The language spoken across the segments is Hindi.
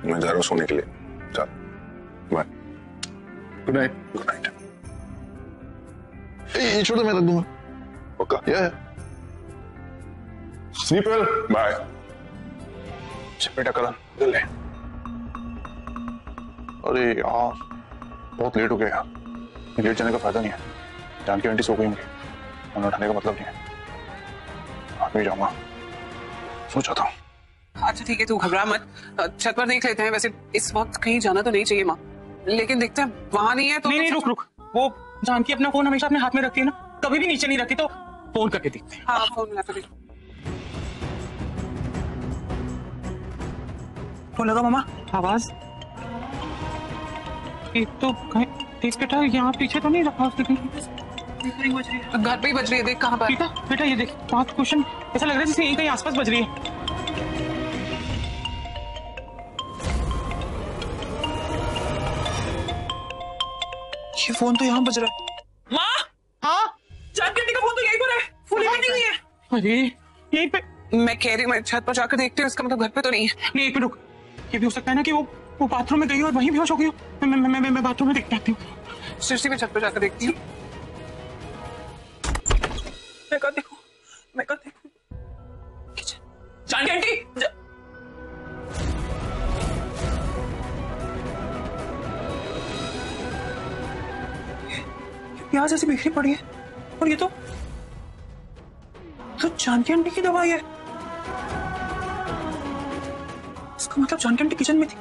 मैं जा रहा हूँ सोने के लिए। चल bye. Good night. Good night. ये छोड़ दो, मैं रख दूंगा। पक्का? या स्लीप वेल। बाय। बेटा करण जल्दी ले। अरे यार बहुत लेट हो गया यार। लेट जाने का फायदा नहीं है। जानकी आंटी सो गई होंगी, उन्हें उठाने का मतलब नहीं है। रात में जाऊंगा, सो जाता हूँ। अच्छा ठीक है, तू घबरा मत, छत पर देख लेते हैं। वैसे इस वक्त कहीं जाना तो नहीं चाहिए माँ, लेकिन देखते हैं वहां नहीं है तो। नहीं रुक, वो जानकी अपना फोन हमेशा अपने हाथ में रखती है ना, कभी भी नीचे नहीं रखती, तो फोन करके देखते हैं। हाँ फोन मिला कर। फोन लगा मामा, आवाज एक तो कहीं देख बेटा, यहाँ पीछे तो नहीं रखा उसने कहीं। घर पे ही बज रही है, देख कहाँ पर। बेटा ये देख, 5 क्वेश्चन ऐसा लग रहा है जैसे यहीं कहीं आसपास बज रही है। ये फोन तो यहाँ बज रहा है। माँ, हाँ जानकी आंटी का फोन तो यहीं पर है, फुल नहीं है। अरे यहीं पे। मैं कह रही हूँ मैं छत पर जाकर देखती हूँ, इसका मतलब घर पे तो नहीं है। नहीं एक मिनट रुक, ये भी हो सकता है ना कि वो बाथरूम में गई और वहीं बेहोश हो गई हो। मैं बाथरूम में देखते आती हूँ। सृष्टि में छत पर जाकर देखती हूँ। मैं कहाँ देखूं? जानकी आंटी प्याज ऐसी बिखरी पड़ी है, और ये तो जानकी आंटी की दवाई है। इसका मतलब जानकी आंटी किचन में थी,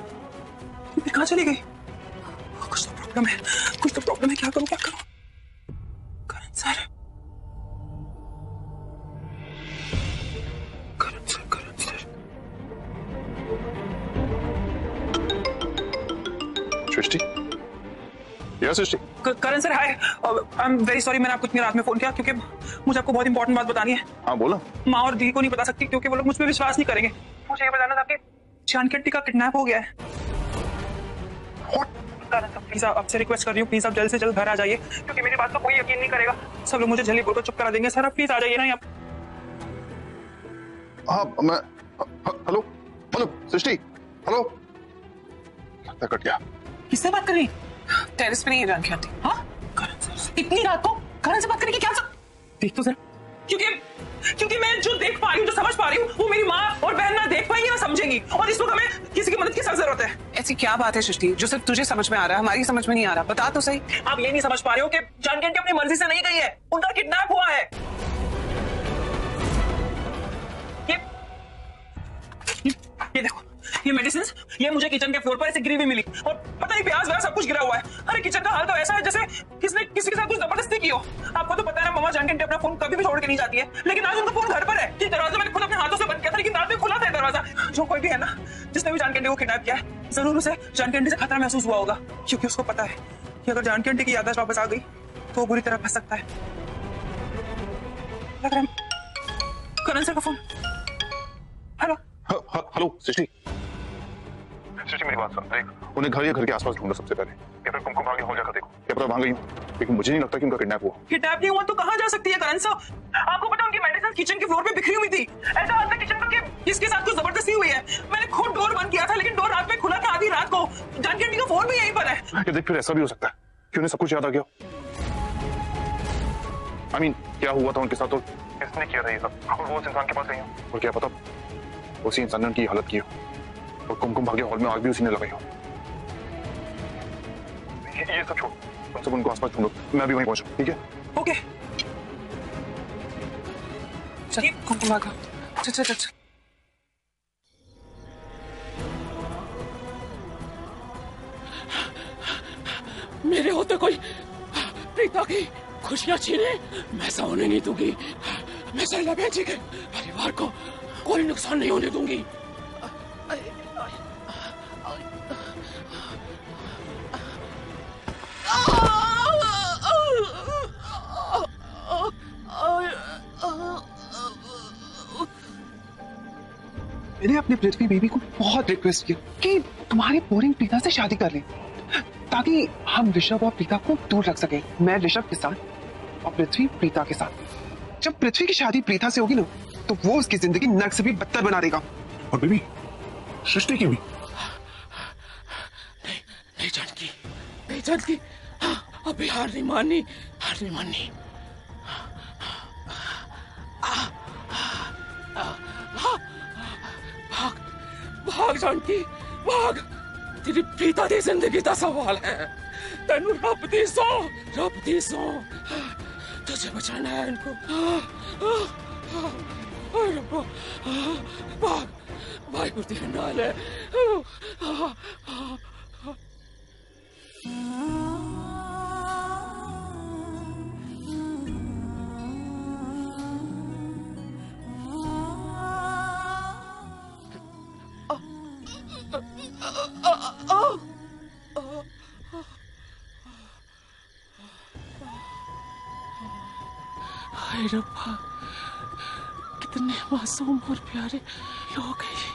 फिर कहाँ चली गई? कुछ तो प्रॉब्लम है, क्या करूं? Karan sir, Srishti, Srishti. Karan sir hi, I am very sorry, मैंने आपको इतनी रात में फोन किया क्योंकि मुझे आपको बहुत इंपॉर्टेंट बात बतानी है। हाँ बोलो। माँ और दी को नहीं बता सकती क्योंकि वो लोग मुझ पर विश्वास नहीं करेंगे। मुझे ये बताना था कि जानकी आंटी का किडनैप हो गया है। करण सर प्लीज आपसे रिक्वेस्ट कर रही हूँ, प्लीज आप जल्द से जल्द घर आ जाइए क्योंकि मेरी बात को कोई यकीन नहीं करेगा। सब लोग मुझे जल्दी बोलकर चुप करा देंगे। सर आप प्लीज आ जाइए ना। आप हाँ मैं, हेलो सृष्टि, हेलो। कट गया। किससे बात कर रही? टेरेस पे नहीं है जानकी आंटी। हाँ करण सर, इतनी रात को करण से बात करने की क्या देख तो सर, क्योंकि मैं जो देख पा रही हूँ, जो समझ पा रही हूँ, वो मेरी माँ और बहन ना देख पाएंगी ना समझेंगी, और इस वक्त हमें किसी की मदद की सख्त जरूरत है। ऐसी क्या बात है सृष्टि जो सिर्फ तुझे समझ में आ रहा है, हमारी समझ में नहीं आ रहा? बता तो सही। आप ये नहीं समझ पा रहे हो कि जानकी आंटी अपनी मर्जी से नहीं गई है, उनका किडनैप हुआ है। ये देखो, ये मेडिसिन, ये मुझे किचन के फ्लोर पर ऐसे गिरी हुई मिली, और पता नहीं प्याज व्याज सब कुछ गिरा हुआ है। अरे किचन का हाल तो ऐसा है जैसे किसने किसी के साथ कुछ जबरदस्ती की हो। आपको तो पता है ना मम्मा, जानकी आंटी अपना फोन कभी भी छोड़ के नहीं जाती है, लेकिन आज उनका फोन घर पर है। ये दरवाजा मैंने खुद अपने हाथों से बंद किया था, लेकिन रात में खुला था दरवाजा। जो कोई भी है ना जिसने भी जानकी आंटी को किडनैप किया है, जरूर उसे जानकी आंटी से खतरा महसूस हुआ होगा, क्योंकि उसको पता है कि अगर जानकी आंटी की याददाश्त वापस आ गई तो वो बुरी तरह फंस सकता है। लग रहा है करण सर का फोन। हेलो सृष्टि, मेरी बात सुन, देख उन्हें घर या घर के आसपास ढूंढो सबसे पहले, या फिर कुमकुम भाग्य हॉल जाकर देखो, क्या पता वहां गई हो, लेकिन मुझे नहीं लगता कि उनका किडनैप हुआ। किडनैप नहीं हुआ तो कहाँ जा सकती है करण सर? आपको पता उनकी मेडिसिन किचन के फ्लोर पे बिखरी हुई थी। ऐसा हाल था किचन का कि इसके साथ कुछ जबरदस्ती हुई है। मैंने खुद डोर बंद किया था, लेकिन डोर रात में खुला था आधी रात को। जानकी आंटी का फोन भी यहीं पर है। देख फिर ऐसा भी हो सकता है कि उन्हें सब कुछ याद आ गया। I mean, क्या हुआ था उनके साथ और किसने किया था ये सब, और वो उस इंसान के पास गई हो, और क्या पता उसी इंसान ने उनकी हालत की हो, और कुमकुम भाग्य हॉल में आग भी उसी ने लगाई हो। ये सब छोड़, तुम सब उनको आसपास ढूंढो, मैं भी वहीं पहुंचूं, ठीक है? ओके चल कुमकुम भाग्य, चल। मेरे होते कोई प्रीता की खुशियां छीने, मैं ऐसा होने नहीं दूंगी। मैं शैला बहन जी के परिवार को कोई नुकसान नहीं होने दूंगी। मैंने अपने पृथ्वी बेबी को बहुत रिक्वेस्ट किया कि तुम्हारी बोरिंग प्रीता से शादी कर ले, ताकि हम ऋषभ और प्रीता को दूर रख सके। मैं ऋषभ के साथ और पृथ्वी प्रीता के साथ। जब पृथ्वी की शादी प्रीता से होगी ना, तो वो उसकी जिंदगी नर्क से भी बदतर बना देगा। और बेबी सृष्टि की भी जानकी अभी हार नहीं माननी। भाग जानकी भाग, तेरी प्रीता दी जिंदगी का सवाल है। तेनू रब दी सौ तुझे बचाना है इनको। भाग भाई गुरु तेरे नाल है। हाय रब्बा, कितने मासूम और प्यारे लोग हैं ये,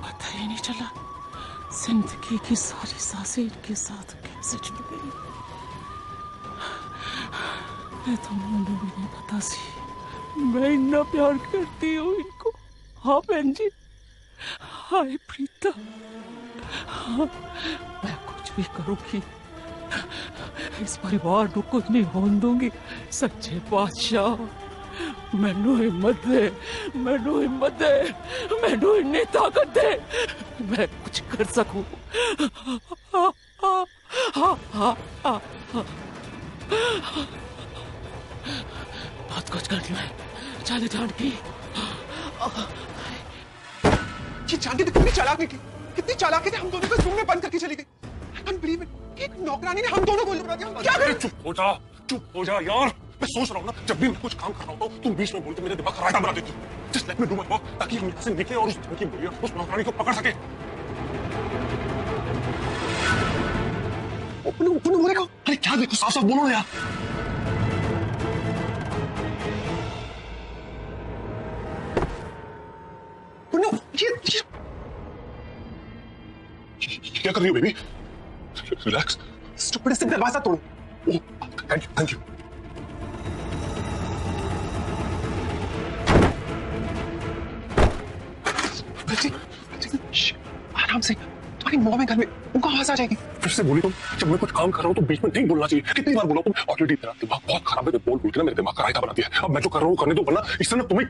पता ही नहीं चला जिंदगी की सारी सांसें इनके साथ कैसे जुड़ गई। मैं तो मुझे भी नहीं पता सी मैं इतना प्यार करती हूँ इनको। हाँ बहन जी, हाय प्रीता, हाँ मैं कुछ भी करूँगी इस परिवार को कुछ नहीं होने दूंगी। सच्चे बादशाह मैनू हिम्मत दे, मैनू इतनी ताकत दे, मैं कुछ कर सकूं। बहुत कुछ करना है। चल जानकी, ये जानकी तो कितनी चालाक निकली, कितनी चालाक थी। हम दोनों को रूम में बंद करके चली गई। अनबिलीवेबल, एक नौकरानी ने हम दोनों को लुटा दिया। क्या करें? चुप हो जा यार। मैं सोच रहा हूँ ना, जब भी मैं कुछ काम कर रहा होता हूँ तुम बीच में बोलते मेरे दिमाग का रायता बना देती हो। Just let me do my work, ताकि हम यहाँ से निकले और उस धमकी बुढ़िया उस नौकरानी को पकड़ सके। अरे क्या देखो, साफ साफ बोलो ना यार। क्या कर रही हो बेबी? रिलैक्स। स्टूपिड, से दरवाजा तोड़ो। ओह, थैंक यू। आराम से, तुम्हारी मॉम है घर में, उनको आवाज आ जाएगी। फिर से बोली तुम, जब मैं कुछ काम कर रहा हूँ तो बीच में नहीं बोलना चाहिए। कितनी बार बोला तुम? ऑलरेडी तेरा दिमाग बहुत खराब है, बोल के ना मेरे दिमाग का रायता बना दिया। अब मैं जो कर रहा हूँ करने दो, वरना इससे ना तुम्हें।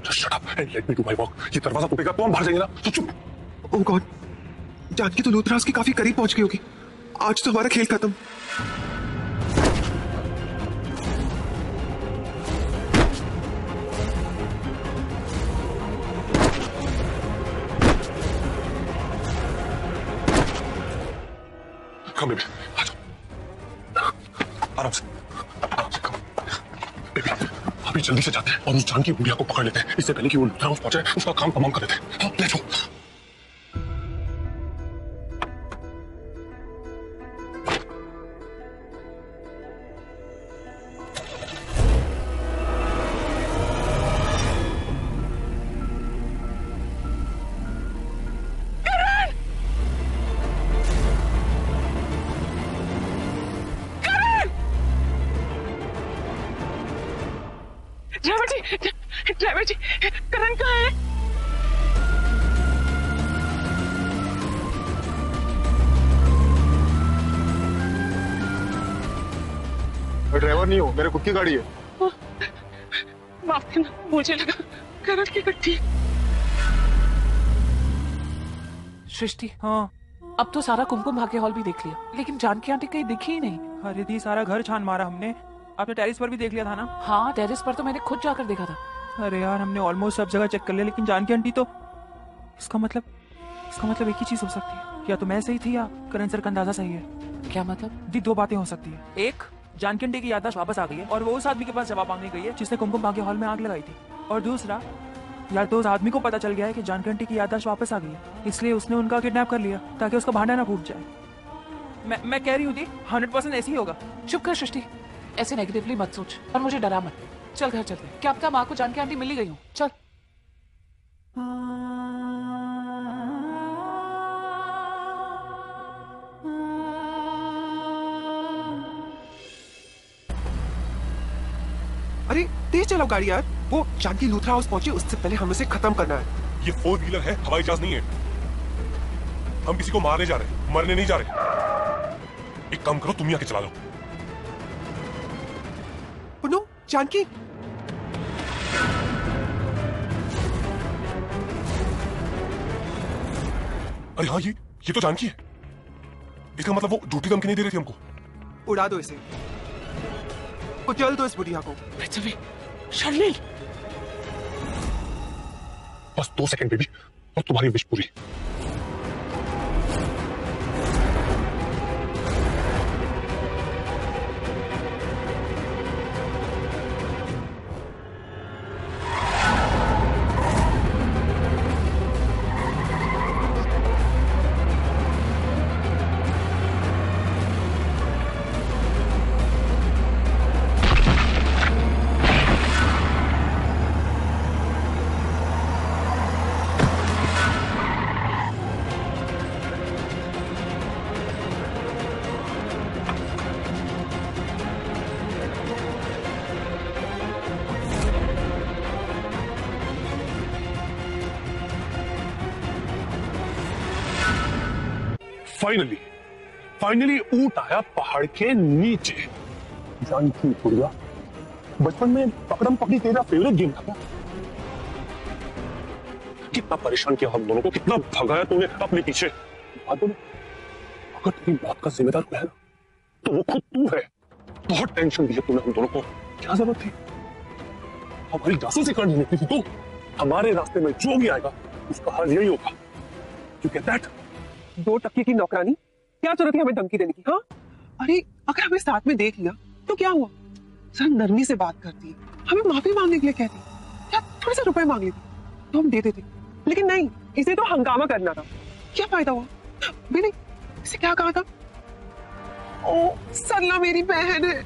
Just shut up and let me do my work। ये दरवाजा टूटेगा तो हम बाहर जाएंगे ना, तो चुप। ओह गॉड, जानकी तो लूथराज के काफी करीब पहुंच गई होगी। आज तो हमारा खेल खत्म। Come baby, आ जाओ। आराम से come। बेबी, अभी जल्दी से जाते हैं और उस जानकी बुढ़िया को पकड़ लेते हैं, इससे पहले कि वो लुथरा पहुंचे, उसका काम तमाम कर देते हैं। हाँ, ले जाओ। ड्राइवर जी, करण कहाँ है? मैं ड्राइवर नहीं हूँ, मेरे खुद की गाड़ी है। माफ करना, मुझे लगा करण की गड्डी। सृष्टि, हाँ अब तो सारा कुमकुम भाग्य हॉल भी देख लिया, लेकिन जानकी आंटी कहीं दिखी ही नहीं। अरे दी, सारा घर छान मारा हमने। आपने टेरिस पर भी देख लिया था ना? हाँ टेरिस पर तो मैंने खुद जाकर देखा था। अरे यार, हमने ऑलमोस्ट सब जगह चेक कर लिया, लेकिन जानकी आंटी तो। इसका मतलब एक ही चीज हो सकती है, या तो मैं सही थी या करण सर का अंदाजा सही है। क्या मतलब? दी, दो बातें हो सकती है। एक, जानकी आंटी की याददाश्त वापस आ गई है और वो उस आदमी के पास जवाब मांगने गई है जिसने कुमकुम भाग्य हॉल में आग लगाई थी। और दूसरा, या तो उस आदमी को पता चल गया है कि जानकी आंटी की याददाश्त वापस आ गई है, इसलिए उसने उनका किडनैप कर लिया ताकि उसका भांडा ना फूट जाए। मैं कह रही हूँ दी, 100% ऐसे ही होगा। चुप कर सृष्टि, ऐसे नेगेटिवली मत सोच और मुझे डरा मत। चल घर चलते हैं। क्या पता माँ को जानकी आंटी मिल ही गई हूँ। चल। अरे तेज चलाओ गाड़ी यार, वो जानकी लूथरा हाउस पहुंची, उससे पहले हमें उसे खत्म करना है। ये 4 व्हीलर है, हवाई जहाज नहीं है। हम किसी को मारने जा रहे, मरने नहीं जा रहे। एक काम करो, तुम ही आके चला लो। पुन्नू, जानकी, अरे हाँ, ये तो जानकी है। इसका मतलब वो झूठी धमकी नहीं दे रही थी हमको। उड़ा दो इसे, कुचल दो इस बुढ़िया को। पृथ्वी, शर्लिल, बस 2 सेकंड बेबी और तुम्हारी विश पूरी। फाइनली ऊंट आया पहाड़ के नीचे। जानकी बुढ़िया, बचपन में पकड़म पकड़ी तेरा फेवरेट गेम था क्या? कितना परेशान किया हम दोनों को, कितना भगाया तूने अपने पीछे। बात बोलो, अगर तेरी बात का जिम्मेदार कोई है ना तो वो खुद तू है। बहुत टेंशन दी है तूने हम दोनों को, क्या जरूरत थी? हमारी जासूसी करनी निकली थी तू। हमारे रास्ते में जो भी आएगा उसका हल यही होगा। You get that? 2 टक्के की नौकरानी, क्या जरूरत है हमें धमकी देने की? हाँ, अरे अगर हमें साथ में देख लिया तो क्या हुआ? सर नरमी से बात करती है, हमें माफी मांगने के लिए कहती, क्या थोड़े से रुपए मांग लेती तो हम दे देते, लेकिन नहीं, इसे तो हंगामा करना था। क्या फायदा हुआ? मैंने इसे क्या कहा था? ओ सरला मेरी बहन है,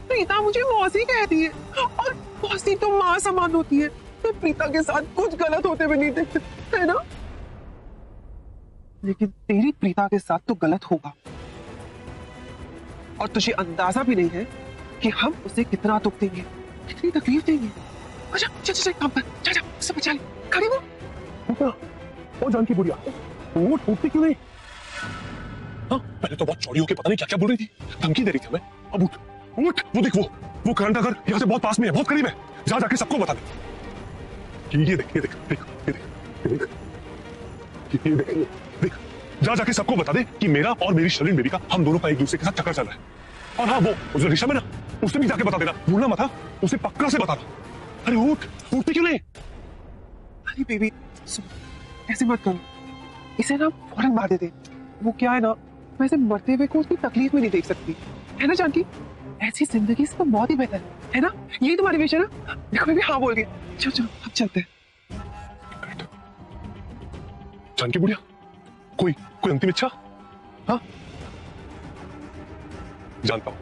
प्रीता मुझे मौसी कहती है, और मौसी तो माँ समान होती है। तो प्रीता के साथ कुछ गलत होते हुए नहीं देखते, है ना? लेकिन तेरी प्रीता के साथ तो गलत होगा, और तुझे अंदाजा भी नहीं है कि हम उसे कितना दुख देंगे, कितनी तकलीफ देंगे। अच्छा चल चल काम कर, जा जा उसे बचा ले। खड़ी हो। ओ जानकी बुढ़िया, वो टूटती क्यों नहीं? हाँ, पहले तो बहुत चौड़ी होके पता नहीं क्या क्या बोल रही थी, धमकी दे रही थी हमें। अब उठ उठ, वो देख, वो करंट घर यहाँ से बहुत पास में है, बहुत करीब है। जा जाके सबको बता दे। ये देख, ये देख, देख, ये देख, ये देख, ये देख, ये देख, जा जाके सबको बता दे कि मेरा और मेरी शर्लिन बेबी का, हम दोनों का एक दूसरे के साथ चक्कर चल रहा है। और हाँ, वो जो ऋषभ है ना, उसे भी जाके बता देना, भूलना मत। हाँ, उसे पक्का से बताना। अरे उठ, उठती क्यों नहीं? अरे बेबी सुन, ऐसे मत करो, इसे ना फौरन मार दे। वो क्या है ना, वैसे मरते हुए को उसकी तकलीफ में नहीं देख सकती, है ना जानकी? ऐसी जिंदगी से तो बहुत ही बेहतर है ना? यही तुम्हारी विश है ना? देखो बेबी हाँ बोल गई। चलो चलो अब चलते हैं। जानकी बुढ़िया, कोई अंतिम इच्छा? हाँ, जानता हूं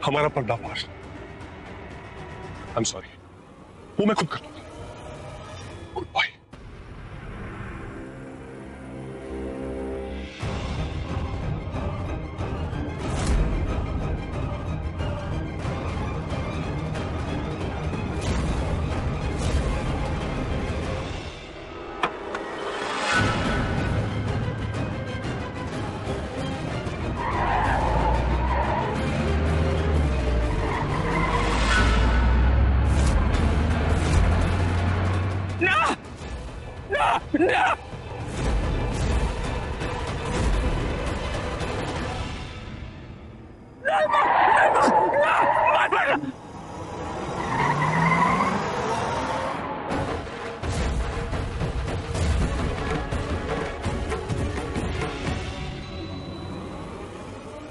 हमारा पर्दाफाश, आई एम सॉरी, वो मैं खुद कर लूंगा। Goodbye.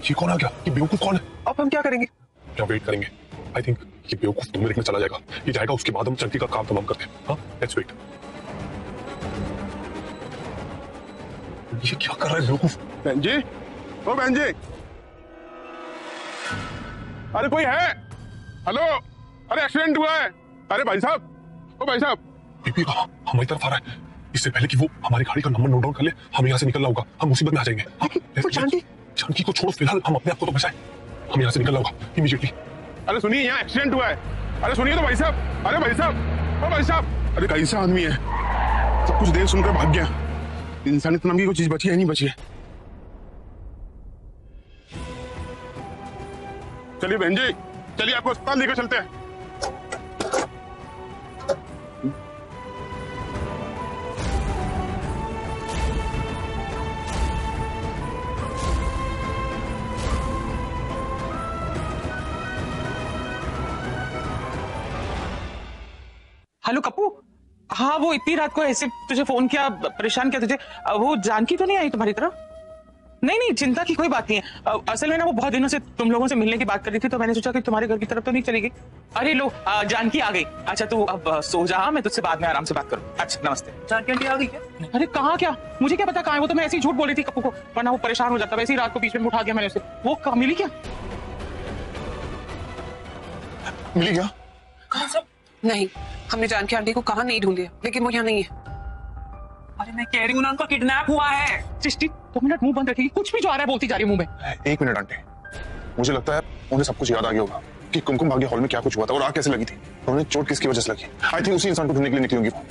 ये कौन आ गया? ये बेवकूफ कौन है? अब हम क्या करेंगे? क्या वेट करेंगे? आई थिंक ये बेवकूफ तुम्हें देखने चला जाएगा। ये जाएगा, उसके बाद हम चंकी का काम तमाम करते हैं। हाँ, लेट्स वेट। ये क्या कर रहा है बेवकूफ? बहन जी, ओ बहन जी, अरे कोई है? हेलो, अरे एक्सीडेंट हुआ है। अरे भाई साहब, ओ भाई साहब। बीबी हमारी तरफ आ रहा है। इससे पहले कि वो हमारी गाड़ी का नंबर नोट डाउन कर ले, हमें यहाँ से निकलना होगा। हम मुसीबत में आ जाएंगे। जानकी को छोड़ो, फिलहाल हम अपने आप को तो बचाएं। हमें यहाँ से निकलना होगा इमीडिएटली। अरे सुनिए, यहाँ एक्सीडेंट हुआ है। अरे सुनिए तो भाई साहब। अरे भाई साहब, ओ भाई साहब, अरे कैसा आदमी है, सब कुछ देख सुनकर भाग गया। इंसानियत नाम की कोई चीज बची है नहीं बची है। चलिए बहन जी, चलिए आपको अस्पताल लेकर चलते हैं। हेलो कप्पू। हाँ वो इतनी रात को ऐसे तुझे फोन किया, परेशान किया तुझे। वो जानकी तो नहीं आई तुम्हारी तरफ? नहीं नहीं, चिंता की कोई बात नहीं है। असल में ना वो बहुत दिनों से तुम लोगों से मिलने की बात कर रही थी, तो मैंने सोचा कि तुम्हारे घर की तरफ तो नहीं चली गई। अरे लो, जानकी आ गई। अच्छा तू अब सो जा, मैं तुझसे बाद में आराम से बात करूँ। अच्छा नमस्ते। जानकी आंटी आ गई क्या? अरे कहाँ क्या, मुझे क्या पता कहाँ है वो, तो मैं ऐसे ही झूठ बोल रही थी कप्पू को, वरना वो परेशान हो जाता। वैसे ही रात को बीच में उठा गया मैंने उसे। वो कहाँ मिली क्या? मिली क्या? नहीं, हमने जानकी आंटी को कहा नहीं ढूंढ लिया, लेकिन वो यहाँ नहीं है। अरे मैं कह रही हूँ ना, उनका किडनैप हुआ है। सृष्टि 2 मिनट मुंह बंद रखेगी, कुछ भी जो आ रहा है बोलती जा रही है मुंह में। 1 मिनट आंटी, मुझे लगता है उन्हें सब कुछ याद आ गया होगा कि कुमकुम भाग्य हॉल में क्या कुछ हुआ था और आग कैसे लगी थी। उन्हें चोट किसकी वजह से लगी। आई थिंक उसी इंसान को ढूंढने के लिए निकली होंगी वो।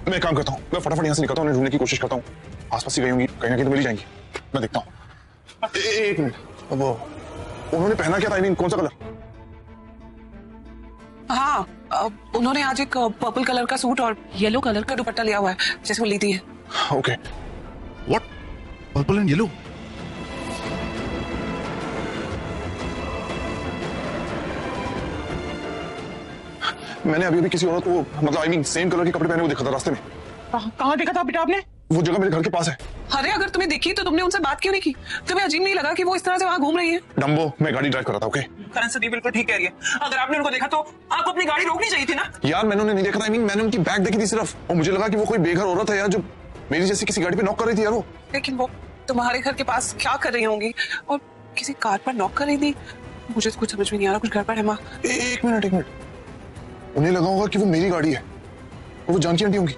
मैं एक काम करता हूँ, मैं फटाफट यहाँ से निकलता हूँ, उन्हें ढूंढने की कोशिश करता हूँ। आसपास ही गई होंगी, कहीं ना कहीं तो मिल ही जाएंगी। मैं देखता हूँ। 1 मिनट, वो उन्होंने पहना क्या था? आई मीन कौन सा कलर? हाँ, उन्होंने आज एक पर्पल कलर का सूट और येलो कलर का दुपट्टा लिया हुआ है, जैसे वो लेती है। Okay. What? Purple and yellow? मैंने अभी अभी किसी औरत को, मतलब आई मीन सेम कलर के कपड़े पहने हुए देखा था रास्ते में। कहाँ देखा था बेटा आपने? वो जगह मेरे घर के पास है। अरे अगर तुम्हें दिखी तो तुमने उनसे बात क्यों नहीं की? तुम्हें अजीब नहीं लगा कि वो इस तरह से वहाँ घूम रही है? डम्बो, मैं गाड़ी ड्राइव कर रहा था। ओके करण सदी बिल्कुल ठीक कह रही है। अगर आपने उनको देखा तो आपको अपनी गाड़ी रोकनी चाहिए थी ना। यार मैंने उन्हें नहीं देखा था। आई मीन मैंने उनकी बैग देखी थी सिर्फ, और मुझे लगा कि वो कोई बेघर औरत है यार, जो मेरी जैसी किसी गाड़ी पे नॉक कर रही थी यार वो। लेकिन वो तुम्हारे घर के पास क्या कर रही होंगी, और किसी कार पर नॉक कर रही थी? मुझे तो कुछ समझ में नहीं आ रहा, कुछ गड़बड़ है माँ। 1 मिनट, उन्हें लगा होगा कि वो मेरी गाड़ी है और वो जानकी आंटी होंगी।